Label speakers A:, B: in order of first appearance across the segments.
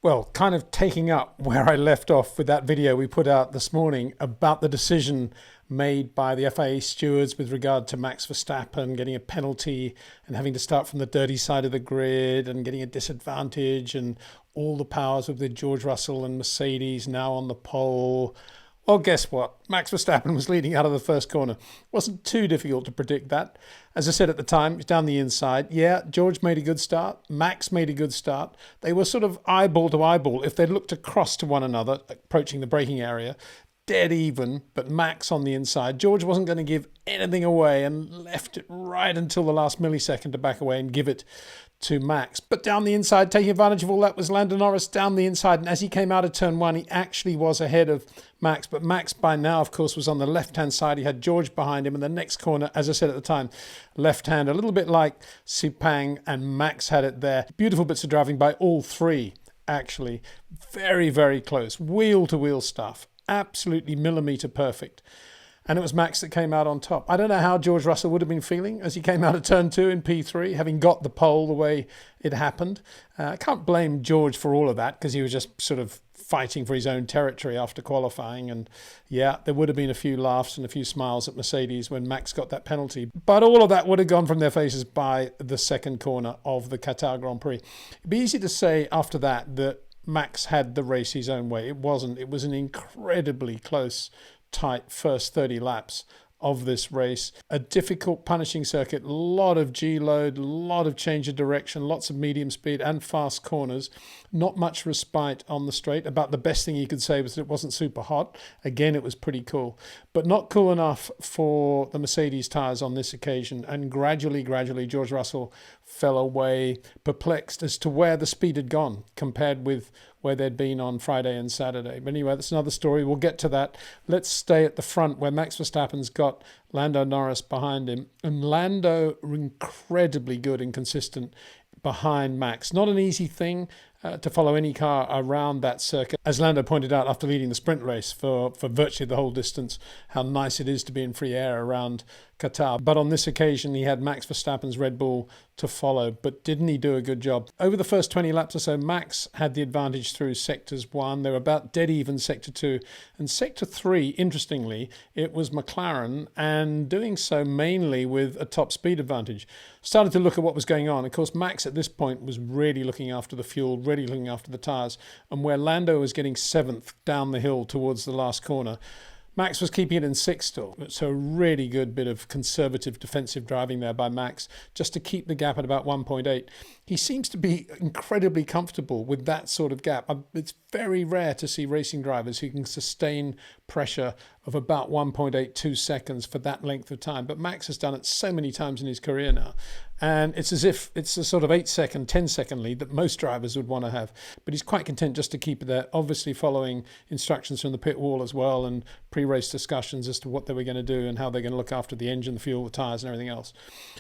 A: Well, kind of taking up where I left off with that video we put out this morning about the decision made by the FIA stewards with regard to Max Verstappen getting a penalty and having to start from the dirty side of the grid and getting a disadvantage, and all the powers with George Russell and Mercedes now on the pole. Well, guess what? Max Verstappen was leading out of the first corner. Wasn't too difficult to predict that. As I said at the time, it's down the inside. Yeah, George made a good start. Max made a good start. They were sort of eyeball to eyeball. If they'd looked across to one another, approaching the braking area, dead even, but Max on the inside. George wasn't going to give anything away and left it right until the last millisecond to back away and give it to Max. But down the inside, taking advantage of all that, was Lando Norris down the inside. And as he came out of turn one, he actually was ahead of Max. But Max by now, of course, was on the left-hand side. He had George behind him. And the next corner, as I said at the time, left hand, a little bit like Sepang, and Max had it there. Beautiful bits of driving by all three, actually. Very, very close. Wheel-to-wheel stuff. Absolutely millimetre perfect. And it was Max that came out on top. I don't know how George Russell would have been feeling as he came out of turn two in P3, having got the pole the way it happened. I can't blame George for all of that, because he was just sort of fighting for his own territory after qualifying. And yeah, there would have been a few laughs and a few smiles at Mercedes when Max got that penalty. But all of that would have gone from their faces by the second corner of the Qatar Grand Prix. It'd be easy to say after that Max had the race his own way. It wasn't. It was an incredibly close, tight first 30 laps of this race. A difficult punishing circuit, a lot of G-load, a lot of change of direction, lots of medium speed and fast corners. Not much respite on the straight. About the best thing you could say was that it wasn't super hot. Again, it was pretty cool, but not cool enough for the Mercedes tyres on this occasion. And gradually, George Russell fell away, perplexed as to where the speed had gone compared with where they'd been on Friday and Saturday. But anyway, that's another story. We'll get to that. Let's stay at the front where Max Verstappen's got Lando Norris behind him. And Lando, incredibly good and consistent behind Max. Not an easy thing to follow any car around that circuit. As Lando pointed out after leading the sprint race for virtually the whole distance, how nice it is to be in free air around Qatar. But on this occasion, he had Max Verstappen's Red Bull to follow. But didn't he do a good job? Over the first 20 laps or so, Max had the advantage through sectors 1. They were about dead even sector 2. And sector 3, interestingly, it was McLaren, and doing so mainly with a top speed advantage. Started to look at what was going on. Of course, Max at this point was really looking after the fuel, really looking after the tyres. And where Lando was getting 7th down the hill towards the last corner, Max was keeping it in 6th still. So a really good bit of conservative defensive driving there by Max, just to keep the gap at about 1.8. He seems to be incredibly comfortable with that sort of gap. It's very rare to see racing drivers who can sustain pressure of about 1.82 seconds for that length of time. But Max has done it so many times in his career now. And it's as if it's a sort of 8-second, 10-second lead that most drivers would want to have. But he's quite content just to keep it there, obviously following instructions from the pit wall as well, and pre-race discussions as to what they were going to do and how they're going to look after the engine, the fuel, the tyres and everything else.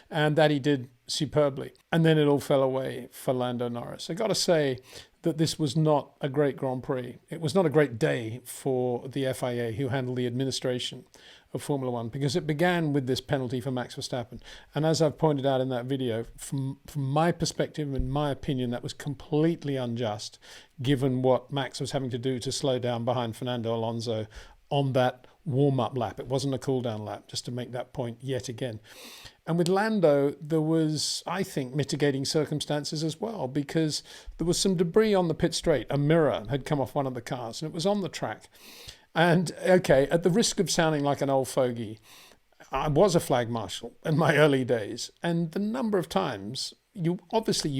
A: And that he did superbly. And then it all fell away for Lando Norris. I got to say that this was not a great Grand Prix. It was not a great day for the FIA, who handled the administration of Formula One, because it began with this penalty for Max Verstappen. And as I've pointed out in that video, from my perspective, in my opinion, that was completely unjust, given what Max was having to do to slow down behind Fernando Alonso on that warm-up lap. It wasn't a cool-down lap, just to make that point yet again. And with Lando, there was, I think, mitigating circumstances as well, because there was some debris on the pit straight. A mirror had come off one of the cars, and it was on the track. And, okay, at the risk of sounding like an old fogey, I was a flag marshal in my early days, and the number of times you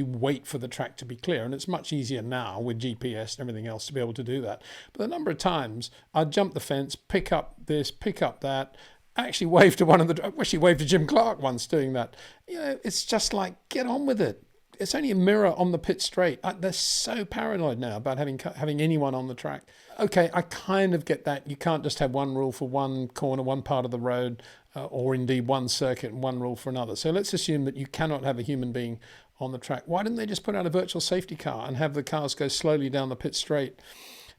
A: wait for the track to be clear, and it's much easier now with GPS and everything else to be able to do that. But the number of times I'd jump the fence, pick up this, pick up that, actually wave to I wish he waved to Jim Clark once doing that. It's just like, get on with it. It's only a mirror on the pit straight. They're so paranoid now about having anyone on the track. Okay, I kind of get that. You can't just have one rule for one corner, one part of the road, or indeed one circuit and one rule for another. So let's assume that you cannot have a human being on the track. Why didn't they just put out a virtual safety car and have the cars go slowly down the pit straight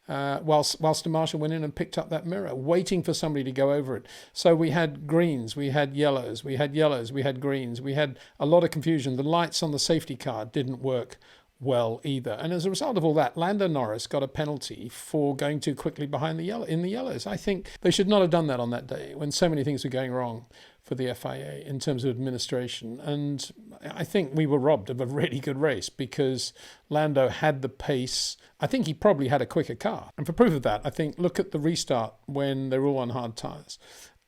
A: whilst the marshal went in and picked up that mirror, waiting for somebody to go over it? So we had greens, we had yellows, we had greens, we had a lot of confusion. The lights on the safety car didn't work well either. And as a result of all that, Lando Norris got a penalty for going too quickly behind in the yellows. I think they should not have done that on that day when so many things were going wrong for the FIA in terms of administration. And I think we were robbed of a really good race because Lando had the pace. I think he probably had a quicker car. And for proof of that, I think look at the restart when they were all on hard tyres.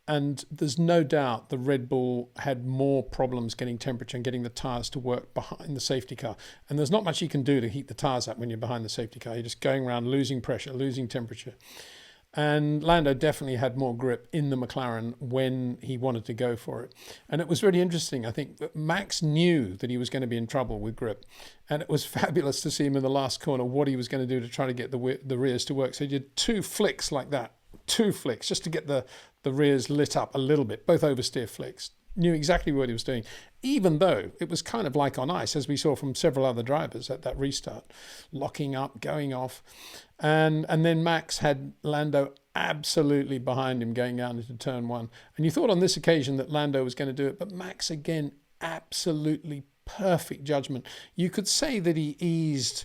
A: And there's no doubt the Red Bull had more problems getting temperature and getting the tyres to work behind the safety car. And there's not much you can do to heat the tyres up when you're behind the safety car. You're just going around losing pressure, losing temperature. And Lando definitely had more grip in the McLaren when he wanted to go for it. And it was really interesting. I think that Max knew that he was going to be in trouble with grip. And it was fabulous to see him in the last corner, what he was going to do to try to get the rears to work. So he did 2 flicks like that. 2 flicks just to get the rears lit up a little bit, both oversteer flicks. Knew exactly what he was doing, even though it was kind of like on ice, as we saw from several other drivers at that restart, locking up, going off. And then Max had Lando absolutely behind him going down into turn 1. And you thought on this occasion that Lando was going to do it, but Max again, absolutely perfect judgment. You could say that he eased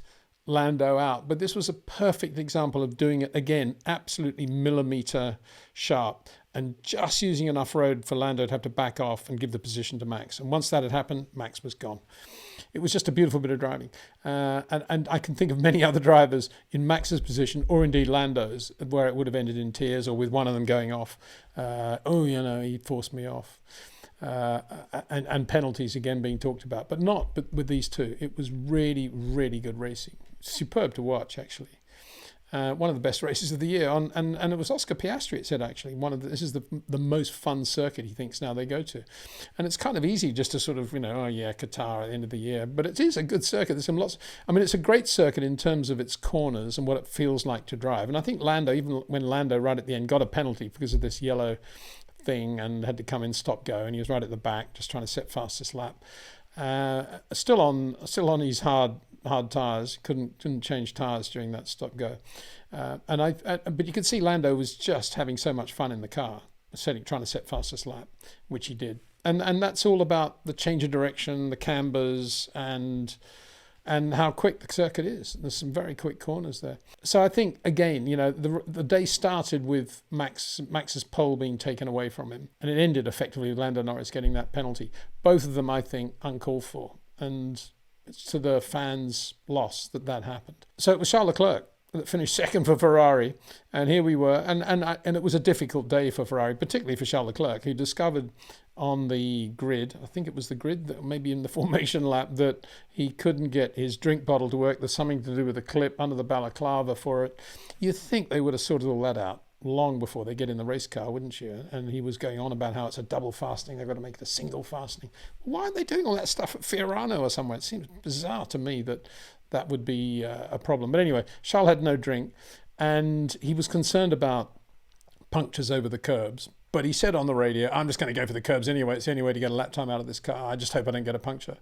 A: Lando out, but this was a perfect example of doing it again, absolutely millimetre sharp and just using enough road for Lando to have to back off and give the position to Max. And once that had happened, Max was gone. It was just a beautiful bit of driving. And I can think of many other drivers in Max's position, or indeed Lando's, where it would have ended in tears or with one of them going off. He forced me off. And penalties again being talked about, but with these two. It was really, really good racing. Superb to watch, actually. One of the best races of the year. And it was Oscar Piastri, it said, actually, this is the most fun circuit he thinks now they go to. And it's kind of easy just to sort of, Qatar at the end of the year. But it is a good circuit. There's some lots. I mean, it's a great circuit in terms of its corners and what it feels like to drive. And I think Lando, even when Lando right at the end got a penalty because of this yellow thing and had to come in stop go, and he was right at the back just trying to set fastest lap. Still on his hard tyres, couldn't change tyres during that stop go. But you could see Lando was just having so much fun in the car, trying to set fastest lap, which he did. And that's all about the change of direction, the cambers, and how quick the circuit is. There's some very quick corners there. So I think, again, the day started with Max's pole being taken away from him, and it ended effectively with Lando Norris getting that penalty. Both of them, I think, uncalled for. And it's to the fans' loss that happened. So it was Charles Leclerc that finished second for Ferrari, and here we were. And it was a difficult day for Ferrari, particularly for Charles Leclerc, who discovered on the grid, I think it was the grid, that maybe in the formation lap, that he couldn't get his drink bottle to work. There's something to do with a clip under the balaclava for it. You'd think they would have sorted all that out long before they get in the race car, wouldn't you? And he was going on about how it's a double fastening, they've got to make it a single fastening. Why aren't they doing all that stuff at Fiorano or somewhere? It seems bizarre to me that would be a problem. But anyway, Charles had no drink, and he was concerned about punctures over the curbs. But he said on the radio, I'm just going to go for the curbs anyway. It's the only way to get a lap time out of this car. I just hope I don't get a puncture.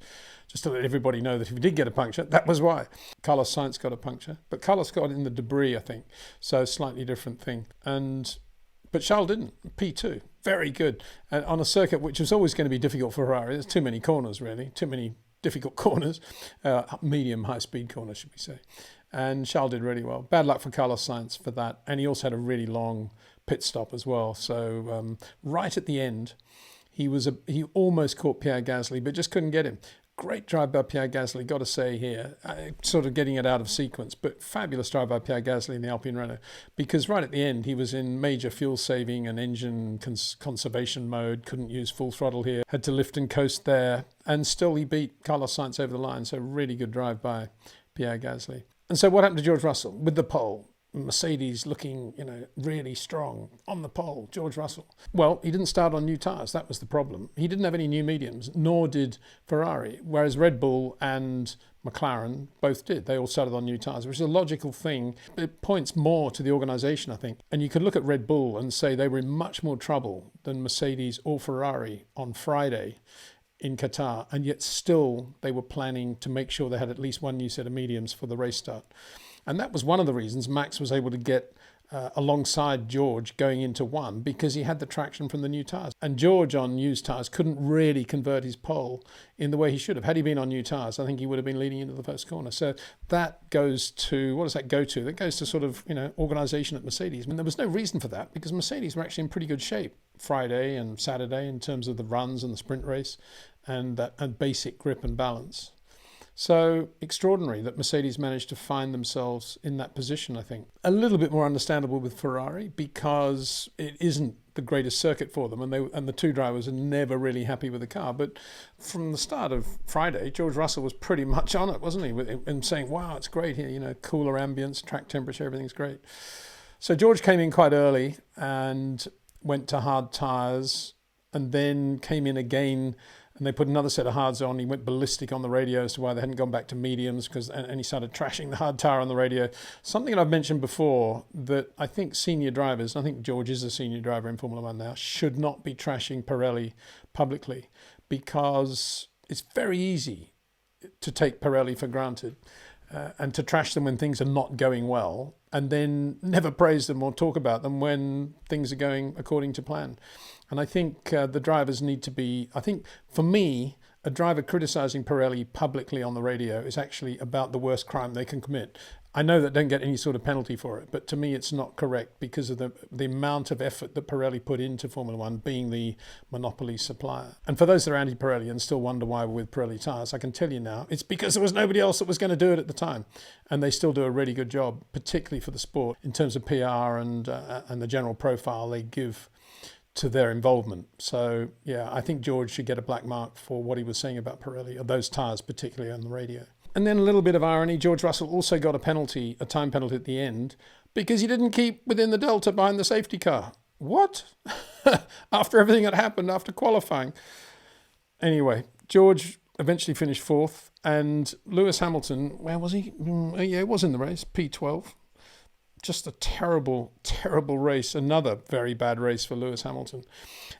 A: Just to let everybody know that if he did get a puncture, that was why. Carlos Sainz got a puncture. But Carlos got it in the debris, I think. So slightly different thing. But Charles didn't. P2. Very good. And on a circuit which was always going to be difficult for Ferrari. There's too many corners, really. Too many difficult corners. Medium, high-speed corners, should we say. And Charles did really well. Bad luck for Carlos Sainz for that. And he also had a really long pit stop as well. So right at the end, he almost caught Pierre Gasly, but just couldn't get him. Great drive by Pierre Gasly, got to say here, sort of getting it out of sequence, but fabulous drive by Pierre Gasly in the Alpine Renault, because right at the end, he was in major fuel saving and engine conservation mode, couldn't use full throttle here, had to lift and coast there, and still he beat Carlos Sainz over the line. So really good drive by Pierre Gasly. And so what happened to George Russell with the pole? Mercedes looking, really strong on the pole, George Russell. Well, he didn't start on new tyres. That was the problem. He didn't have any new mediums, nor did Ferrari, whereas Red Bull and McLaren both did. They all started on new tyres, which is a logical thing. It points more to the organisation, I think. And you could look at Red Bull and say they were in much more trouble than Mercedes or Ferrari on Friday in Qatar, and yet still they were planning to make sure they had at least one new set of mediums for the race start. And that was one of the reasons Max was able to get alongside George going into one because he had the traction from the new tyres. And George on used tyres couldn't really convert his pole in the way he should have. Had he been on new tyres, I think he would have been leading into the first corner. So that goes to, what does that go to? That goes to sort of, organisation at Mercedes. I mean, there was no reason for that because Mercedes were actually in pretty good shape Friday and Saturday in terms of the runs and the sprint race and basic grip and balance. So extraordinary that Mercedes managed to find themselves in that position, I think. A little bit more understandable with Ferrari because it isn't the greatest circuit for them, and the two drivers are never really happy with the car. But from the start of Friday, George Russell was pretty much on it, wasn't he? And saying, wow, it's great here, cooler ambience, track temperature, everything's great. So George came in quite early and went to hard tyres and then came in again. And they put another set of hards on. He went ballistic on the radio as to why they hadn't gone back to mediums, and he started trashing the hard tyre on the radio. Something that I've mentioned before, that I think senior drivers, I think George is a senior driver in Formula One now, should not be trashing Pirelli publicly, because it's very easy to take Pirelli for granted and to trash them when things are not going well, and then never praise them or talk about them when things are going according to plan. And I think the drivers need to be, I think for me, a driver criticising Pirelli publicly on the radio is actually about the worst crime they can commit. I know that don't get any sort of penalty for it, but to me it's not correct because of the amount of effort that Pirelli put into Formula One, being the monopoly supplier. And for those that are anti-Pirelli and still wonder why we're with Pirelli tyres, I can tell you now, it's because there was nobody else that was going to do it at the time. And they still do a really good job, particularly for the sport, in terms of PR and the general profile they give to their involvement. So yeah, I think George should get a black mark for what he was saying about Pirelli, or those tyres particularly on the radio. And then a little bit of irony, George Russell also got a time penalty at the end, because he didn't keep within the delta behind the safety car. What? After everything that happened after qualifying. Anyway, George eventually finished fourth, and Lewis Hamilton, where was he? Yeah, he was in the race, P12. Just a terrible, terrible race. Another very bad race for Lewis Hamilton.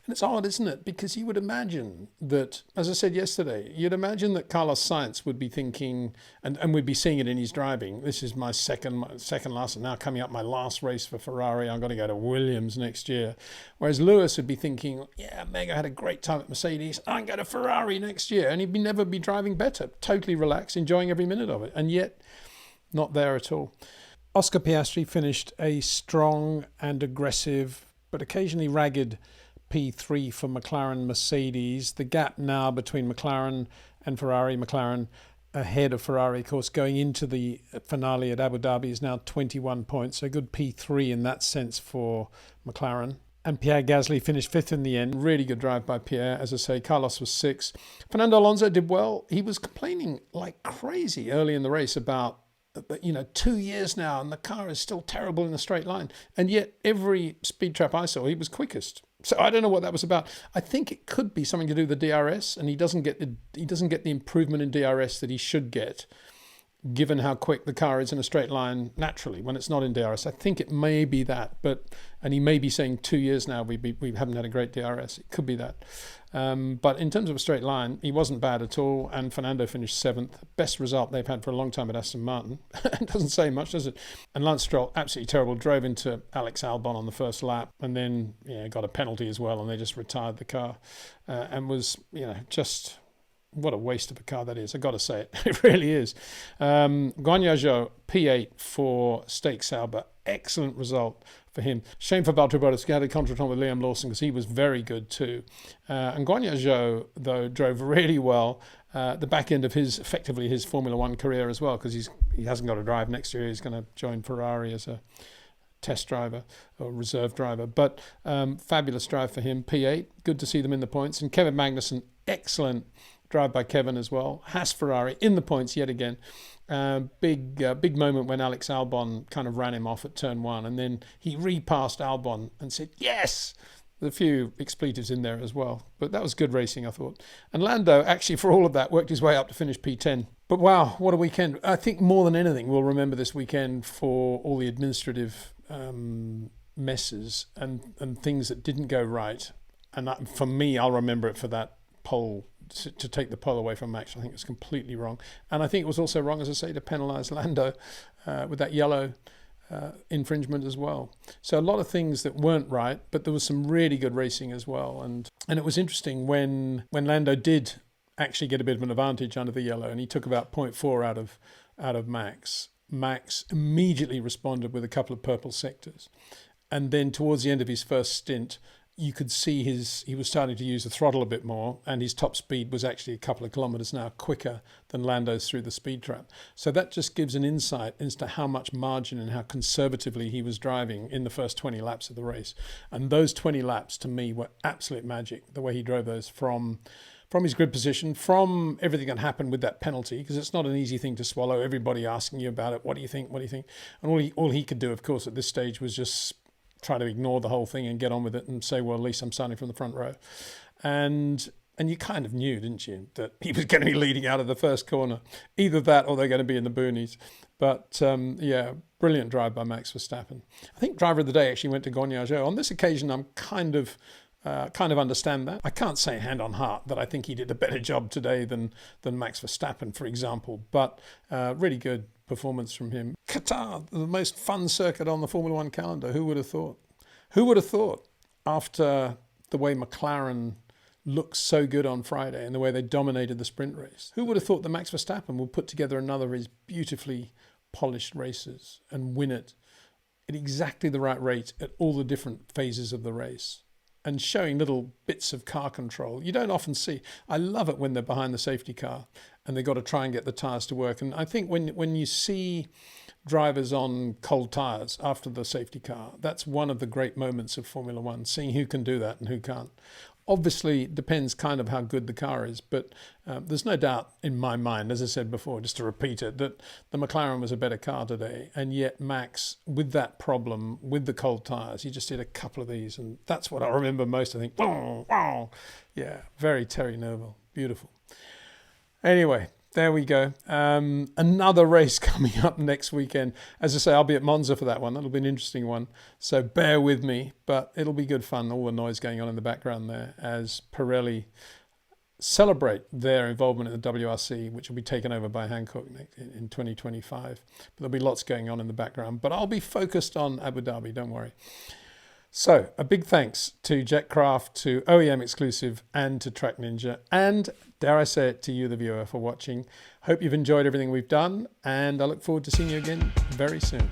A: And it's odd, isn't it? Because you would imagine that, as I said yesterday, you'd imagine that Carlos Sainz would be thinking, and we'd be seeing it in his driving, this is my second last, and now coming up my last race for Ferrari, I'm going to go to Williams next year. Whereas Lewis would be thinking, yeah, Meg, I had a great time at Mercedes, I'm going to Ferrari next year. And he'd never be driving better, totally relaxed, enjoying every minute of it. And yet, not there at all. Oscar Piastri finished a strong and aggressive, but occasionally ragged P3 for McLaren-Mercedes. The gap now between McLaren and Ferrari, McLaren ahead of Ferrari, of course, going into the finale at Abu Dhabi, is now 21 points. So a good P3 in that sense for McLaren. And Pierre Gasly finished fifth in the end. Really good drive by Pierre. As I say, Carlos was sixth. Fernando Alonso did well. He was complaining like crazy early in the race about, 2 years now and the car is still terrible in a straight line. And yet every speed trap I saw, he was quickest. So I don't know what that was about. I think it could be something to do with the DRS, and he doesn't get the improvement in DRS that he should get, given how quick the car is in a straight line naturally when it's not in DRS. I think it may be that, and he may be saying 2 years now we haven't had a great DRS. It could be that. But in terms of a straight line, he wasn't bad at all, and Fernando finished seventh. Best result they've had for a long time at Aston Martin. It doesn't say much, does it? And Lance Stroll, absolutely terrible, drove into Alex Albon on the first lap, and then got a penalty as well, and they just retired the car, and was just... What a waste of a car that is. I've got to say it. It really is. Guanyu Zhou, P8 for Stake Sauber. Excellent result for him. Shame for Valtteri Bottas. He had a contract on with Liam Lawson because he was very good too. And Guanyu Zhou, though, drove really well. The back end of his Formula One career as well, because he hasn't got to drive next year. He's going to join Ferrari as a test driver or reserve driver. But fabulous drive for him. P8. Good to see them in the points. And Kevin Magnussen, excellent drive by Kevin as well. Haas Ferrari in the points yet again. Big moment when Alex Albon kind of ran him off at turn one, and then he repassed Albon and said yes, with a few expletives in there as well. But that was good racing, I thought. And Lando, actually, for all of that, worked his way up to finish P10. But wow, what a weekend. I think more than anything, we'll remember this weekend for all the administrative messes and things that didn't go right. And for me, I'll remember it for that pole, to take the pole away from Max. I think it was completely wrong. And I think it was also wrong, as I say, to penalise Lando with that yellow infringement as well. So a lot of things that weren't right, but there was some really good racing as well. And it was interesting when Lando did actually get a bit of an advantage under the yellow, and he took about 0.4 out of Max. Max immediately responded with a couple of purple sectors. And then towards the end of his first stint, you could see he was starting to use the throttle a bit more, and his top speed was actually a couple of kilometres now quicker than Lando's through the speed trap. So that just gives an insight into how much margin and how conservatively he was driving in the first 20 laps of the race. And those 20 laps to me were absolute magic, the way he drove those from his grid position, from everything that happened with that penalty, because it's not an easy thing to swallow, everybody asking you about it, what do you think, and all he could do, of course, at this stage was just try to ignore the whole thing and get on with it and say, well, at least I'm starting from the front row. And you kind of knew, didn't you, that he was going to be leading out of the first corner. Either that or they're going to be in the boonies. But yeah, brilliant drive by Max Verstappen. I think driver of the day actually went to Gonyageo. On this occasion, I'm kind of understand that. I can't say hand on heart that I think he did a better job today than Max Verstappen, for example, but really good performance from him. Qatar, the most fun circuit on the Formula One calendar. Who would have thought? Who would have thought after the way McLaren looked so good on Friday and the way they dominated the sprint race? Who would have thought that Max Verstappen will put together another of his beautifully polished races and win it at exactly the right rate at all the different phases of the race? And showing little bits of car control you don't often see. I love it when they're behind the safety car and they've got to try and get the tyres to work. And I think when you see drivers on cold tyres after the safety car, that's one of the great moments of Formula One, seeing who can do that and who can't. Obviously, it depends kind of how good the car is, but there's no doubt in my mind, as I said before, just to repeat it, that the McLaren was a better car today. And yet Max, with that problem, with the cold tyres, he just did a couple of these. And that's what I remember most, I think. Wow, wow. Yeah, very Terry Newell. Beautiful. Anyway, there we go. Another race coming up next weekend. As I say, I'll be at Monza for that one. That'll be an interesting one. So bear with me, but it'll be good fun. All the noise going on in the background there as Pirelli celebrate their involvement in the WRC, which will be taken over by Hankook in 2025. But there'll be lots going on in the background. But I'll be focused on Abu Dhabi, don't worry. So a big thanks to Jetcraft, to OEM Exclusive and to Track Ninja, and dare I say it, to you, the viewer, for watching. Hope you've enjoyed everything we've done, and I look forward to seeing you again very soon.